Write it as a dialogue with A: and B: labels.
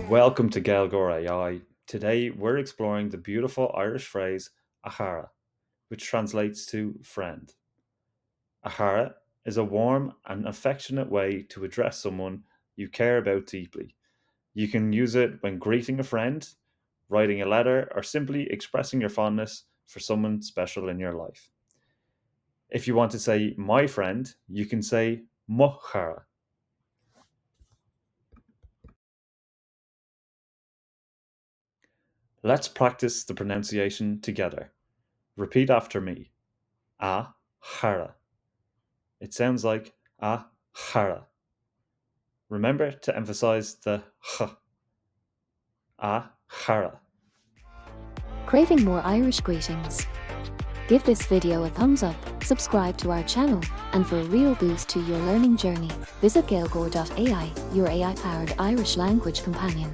A: Welcome to Gaeilgeoir AI. Today we're exploring the beautiful Irish phrase "chára," which translates to friend. Chára is a warm and affectionate way to address someone you care about deeply. You can use it when greeting a friend, writing a letter, or simply expressing your fondness for someone special in your life. If you want to say my friend, you can say mo chára. Let's practice the pronunciation together. Repeat after me. A chára. It sounds like a chára. Remember to emphasize the ch. A chára.
B: Craving more Irish greetings? Give this video a thumbs up, subscribe to our channel, and for a real boost to your learning journey, visit Gaeilgeoir.ai, your AI-powered Irish language companion.